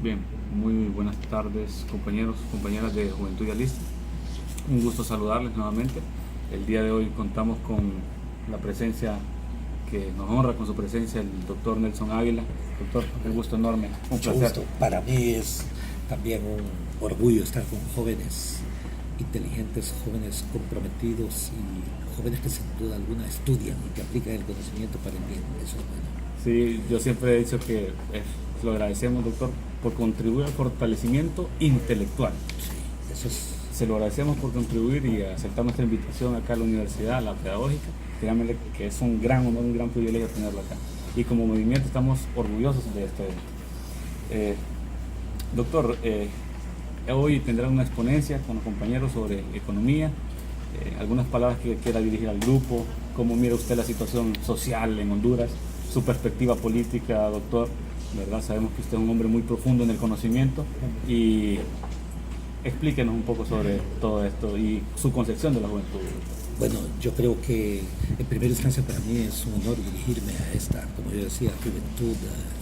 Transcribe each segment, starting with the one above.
Bien, muy buenas tardes compañeros, compañeras de Juventud Idealista. Un gusto saludarles nuevamente. El día de hoy contamos con la presencia que nos honra con su presencia el doctor Nelson Ávila. Doctor, un gusto enorme, un Mucho placer. gusto. Para mí es también un orgullo estar con jóvenes inteligentes, jóvenes comprometidos y jóvenes que sin duda alguna estudian y que aplican el conocimiento para el bien. Eso es bueno. Sí, yo siempre he dicho que lo agradecemos, doctor, por contribuir al fortalecimiento intelectual. Sí, eso es. Se lo agradecemos por contribuir y aceptar nuestra invitación acá a la universidad, a la pedagógica. Créanme que es un gran honor, un gran privilegio tenerlo acá. Y como movimiento estamos orgullosos de este evento. Doctor, hoy tendrá una exponencia con los compañeros sobre economía, algunas palabras que quiera dirigir al grupo, cómo mira usted la situación social en Honduras, su perspectiva política, doctor, ¿verdad? Sabemos que usted es un hombre muy profundo en el conocimiento y explíquenos un poco sobre todo esto y su concepción de la juventud. Bueno, yo creo que en primera instancia para mí es un honor dirigirme a esta, como yo decía, juventud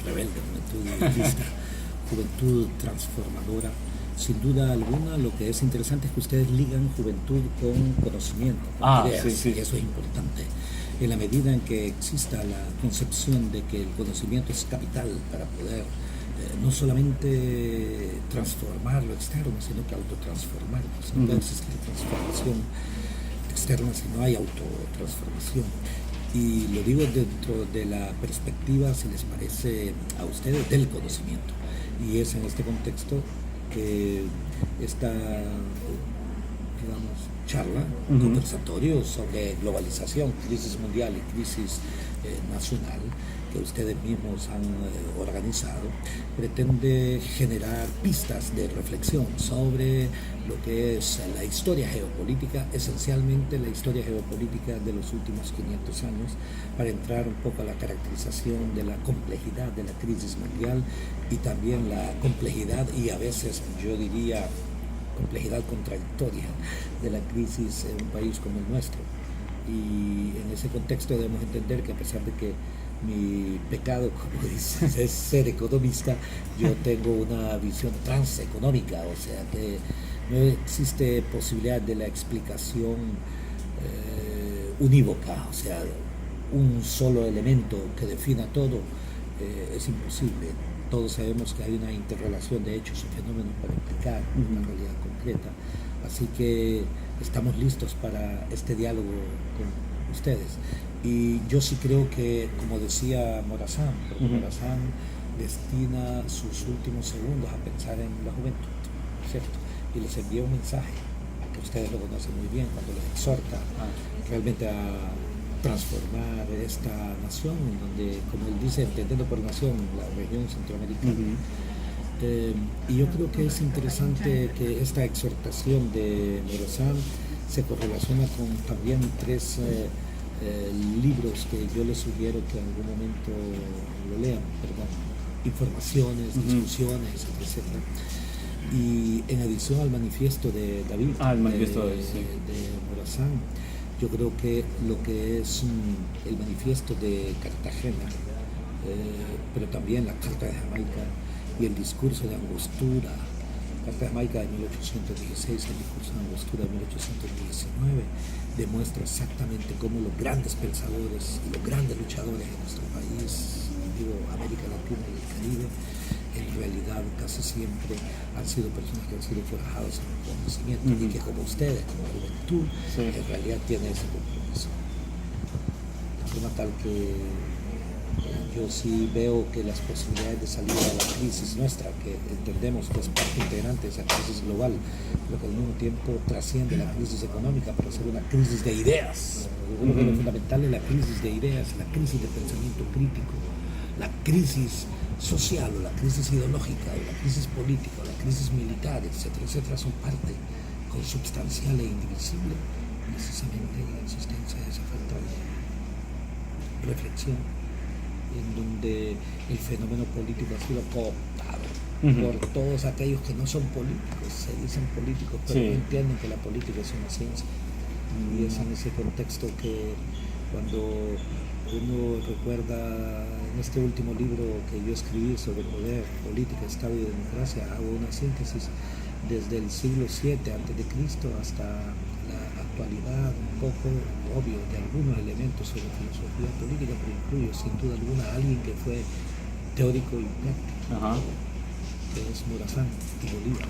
rebelde, juventud idealista, juventud transformadora. Sin duda alguna, lo que es interesante es que ustedes ligan juventud con conocimiento, con ideas, Sí, sí. y eso es importante. En la medida en que exista la concepción de que el conocimiento es capital para poder no solamente transformar lo externo, sino que autotransformarnos. No puede existir transformación externa si no hay autotransformación. Y lo digo dentro de la perspectiva, si les parece a ustedes, del conocimiento. Y es en este contexto que esta, digamos, charla, conversatorio sobre globalización, crisis mundial y crisis nacional, que ustedes mismos han organizado, pretende generar pistas de reflexión sobre lo que es la historia geopolítica, esencialmente la historia geopolítica de los últimos 500 años, para entrar un poco a la caracterización de la complejidad de la crisis mundial y también la complejidad y a veces yo diría complejidad contradictoria de la crisis en un país como el nuestro. Y en ese contexto debemos entender que a pesar de que mi pecado, como dices, es ser economista, yo tengo una visión transeconómica, o sea que no existe posibilidad de la explicación unívoca, o sea, un solo elemento que defina todo, es imposible. Todos sabemos que hay una interrelación de hechos y fenómenos para explicar una realidad concreta, así que estamos listos para este diálogo con ustedes. Y yo sí creo que, como decía Morazán, porque Morazán destina sus últimos segundos a pensar en la juventud, ¿cierto? Y les envía un mensaje que ustedes lo conocen muy bien, cuando les exhorta realmente a transformar esta nación, en donde, como él dice, entendiendo por nación la región centroamericana. Y yo creo que es interesante que esta exhortación de Morazán se correlaciona con también tres libros que yo les sugiero que en algún momento lo lean, informaciones, discusiones, etc. Y en adición al manifiesto de David, de Morazán, yo creo que lo que es el manifiesto de Cartagena, pero también la Carta de Jamaica y el discurso de Angostura, Carta de Jamaica de 1816, el discurso de Angostura de 1819, demuestra exactamente cómo los grandes pensadores y los grandes luchadores de nuestro país, digo América Latina y el Caribe, en realidad casi siempre han sido personas que han sido forjados en el conocimiento y que como ustedes, como juventud, en realidad tienen ese compromiso. De forma tal que yo sí veo que las posibilidades de salir a la crisis nuestra, que entendemos que es parte integrante de esa crisis global, pero que al mismo tiempo trasciende la crisis económica para ser una crisis de ideas. Yo creo que lo fundamental es la crisis de ideas, la crisis de pensamiento crítico, la crisis social o la crisis ideológica o la crisis política o la crisis militar, etcétera, etcétera, son parte consubstancial e indivisible precisamente de la existencia de esa falta de reflexión, en donde el fenómeno político ha sido cooptado por todos aquellos que no son políticos, se dicen políticos, pero no entienden que la política es una ciencia. Y es en ese contexto que cuando uno recuerda en este último libro que yo escribí sobre poder, política, Estado y democracia, hago una síntesis desde el siglo VII a.C. hasta la actualidad, un poco obvio de algunos elementos sobre filosofía política, pero incluyo sin duda alguna a alguien que fue teórico y práctico, que es Morazán y Bolívar.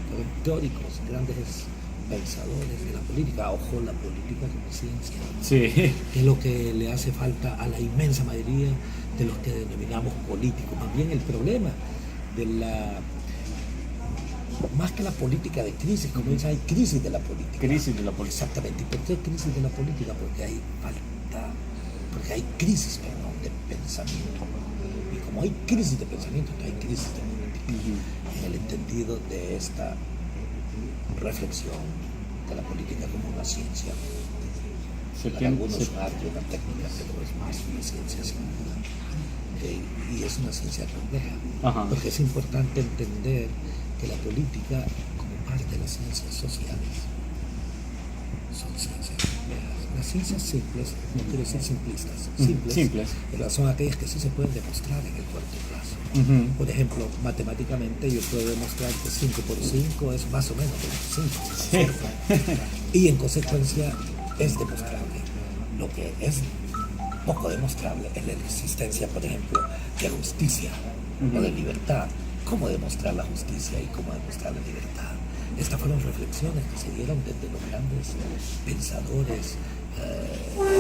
Fueron teóricos, grandes pensadores de la política, ojo, la política como ciencia, Sí. que es lo que le hace falta a la inmensa mayoría de los que denominamos políticos. Más bien el problema de la, más que la política de crisis, como dice, hay crisis de la política. Crisis de la política. Exactamente. ¿Y por qué crisis de la política? Porque hay falta, porque hay crisis, perdón, de pensamiento. Y como hay crisis de pensamiento, hay crisis de política. En el entendido de esta reflexión de la política como una ciencia. Para algunos un arte, una técnica, pero es más una ciencia sin duda. Y es una ciencia compleja, porque es importante entender que la política, como parte de las ciencias sociales, son ciencias complejas. Las ciencias simples, no quiero decir simplistas, simples, pero son aquellas que sí se pueden demostrar en el corto plazo. Por ejemplo, matemáticamente yo puedo demostrar que 5 por 5 es más o menos 25, y en consecuencia es demostrable. Lo que es poco demostrable es la existencia, por ejemplo, de justicia o de libertad. ¿Cómo demostrar la justicia y cómo demostrar la libertad? Estas fueron reflexiones que se dieron desde los grandes pensadores.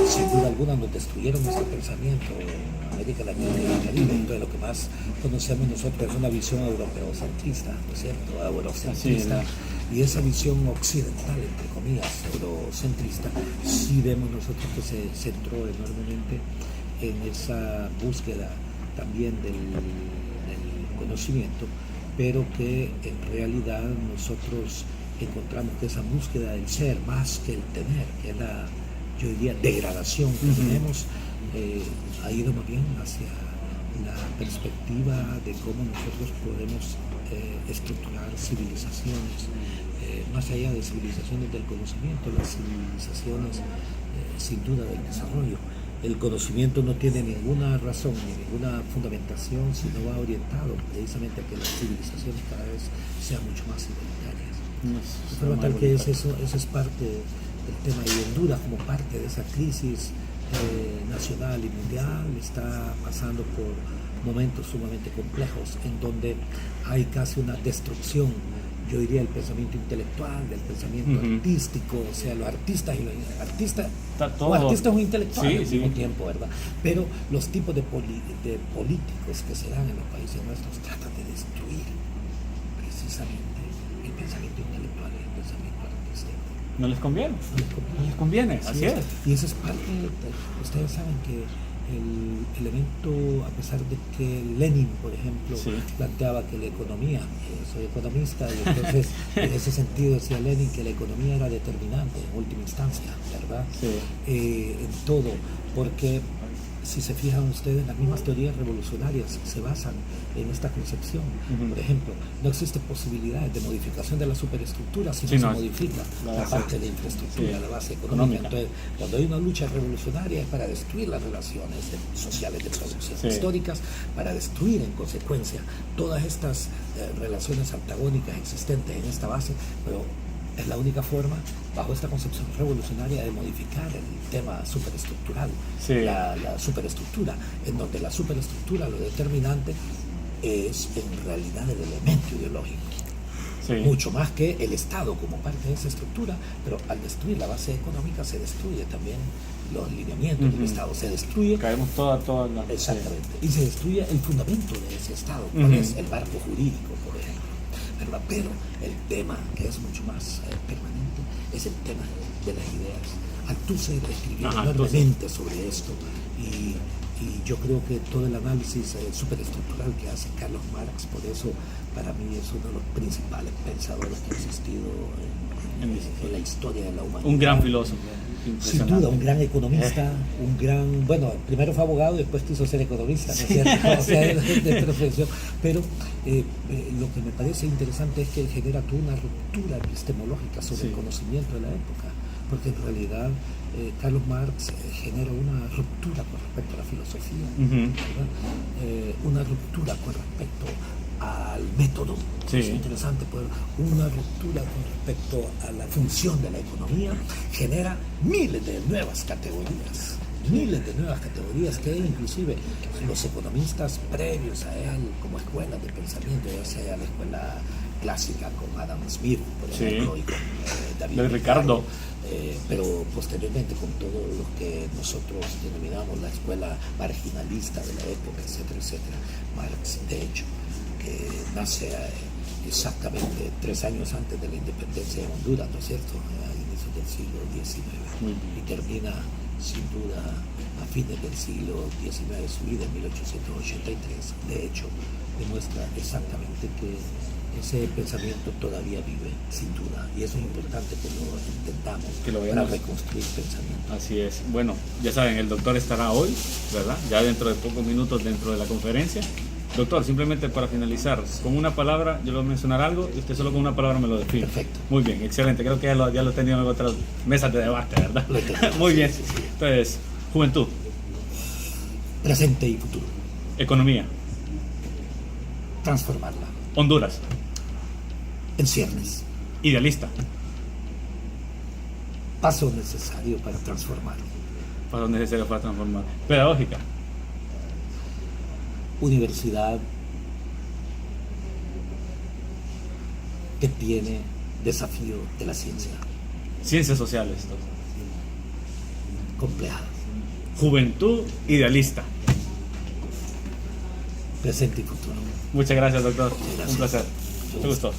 Sin duda alguna nos destruyeron nuestro pensamiento en América Latina y el Caribe. Entonces lo que más conocemos nosotros es una visión europeocentrista, ¿no es cierto? Eurocentrista. Y esa visión occidental, entre comillas, eurocentrista, sí vemos nosotros que se centró enormemente en esa búsqueda también del conocimiento, pero que en realidad nosotros encontramos que esa búsqueda del ser más que el tener, que es la, yo diría, degradación que tenemos, ha ido más bien hacia la perspectiva de cómo nosotros podemos estructurar civilizaciones, más allá de civilizaciones del conocimiento, las civilizaciones sin duda del desarrollo. El conocimiento no tiene ninguna razón ni ninguna fundamentación si no va orientado precisamente a que las civilizaciones cada vez sean mucho más igualitarias. De forma tal que eso es parte del tema, y Honduras como parte de esa crisis nacional y mundial está pasando por momentos sumamente complejos en donde hay casi una destrucción, yo diría, del pensamiento intelectual, del pensamiento artístico, o sea, los artistas y los artistas, o artistas o intelectuales al mismo tiempo, ¿verdad? Pero los tipos de políticos que se dan en los países nuestros tratan de destruir precisamente el pensamiento intelectual y el pensamiento artístico. No les conviene. No les conviene, así es. Y eso es parte ustedes saben que el elemento, a pesar de que Lenin, por ejemplo, planteaba que la economía, soy economista, y entonces en ese sentido decía Lenin que la economía era determinante en última instancia, ¿verdad? En todo, porque si se fijan ustedes, las mismas teorías revolucionarias se basan en esta concepción. Por ejemplo, no existe posibilidad de modificación de la superestructura si no se modifica la parte de infraestructura, la base económica. Entonces, cuando hay una lucha revolucionaria es para destruir las relaciones sociales de producción históricas, para destruir en consecuencia todas estas relaciones antagónicas existentes en esta base, pero es la única forma, bajo esta concepción revolucionaria, de modificar el tema superestructural, la superestructura, en donde la superestructura, lo determinante, es en realidad el elemento ideológico, mucho más que el Estado como parte de esa estructura, pero al destruir la base económica se destruye también los lineamientos del Estado, se destruye... Caemos toda la... Exactamente, y se destruye el fundamento de ese Estado, cuál es el marco jurídico, por ejemplo. Pero el tema que es mucho más permanente es el tema de las ideas. Althusser escribió enormemente sobre esto, y yo creo que todo el análisis superestructural que hace Carlos Marx, por eso para mí es uno de los principales pensadores que ha existido en la historia de la humanidad. Un gran filósofo. Sin duda, un gran economista, un gran, bueno, primero fue abogado y después quiso ser economista, ¿no es cierto? O sea, de profesión. Pero lo que me parece interesante es que él genera toda una ruptura epistemológica sobre el conocimiento de la época. porque en realidad Carlos Marx genera una ruptura con respecto a la filosofía, ¿verdad? Una ruptura con respecto al método, Sí. es interesante, pues, una ruptura con respecto a la función de la economía, genera miles de nuevas categorías que inclusive los economistas previos a él como escuelas de pensamiento, ya sea la escuela clásica con Adam Smith, por ejemplo, y con David Ricardo, pero posteriormente con todo lo que nosotros denominamos la escuela marginalista de la época, etcétera, etcétera. Marx, de hecho, que nace exactamente 3 años antes de la independencia de Honduras, ¿no es cierto?, a inicios del siglo XIX, y termina sin duda a fines del siglo XIX de su vida, en 1883. De hecho, demuestra exactamente que ese pensamiento todavía vive, sin duda, y eso es importante que lo intentamos, que lo para veamos. reconstruir pensamiento. Así es. Bueno, ya saben, el doctor estará hoy, ¿verdad? Ya dentro de pocos minutos dentro de la conferencia. Doctor, simplemente para finalizar, con una palabra, yo le voy a mencionar algo y usted solo con una palabra me lo define. Perfecto. Muy bien, excelente. Creo que ya lo he tenido en otras mesas de debate, ¿verdad? Lo he tenido. Muy bien. Sí, sí. Entonces, juventud, Presente y futuro. economía, Transformarla. Honduras, En ciernes. idealista, Paso necesario para transformar. paso necesario para transformar, pedagógica, Universidad que tiene desafío de la ciencia. ciencias sociales, Compleja. juventud, idealista. Presente y futuro. Muchas gracias, doctor. Gracias. Un placer. Mucho gusto.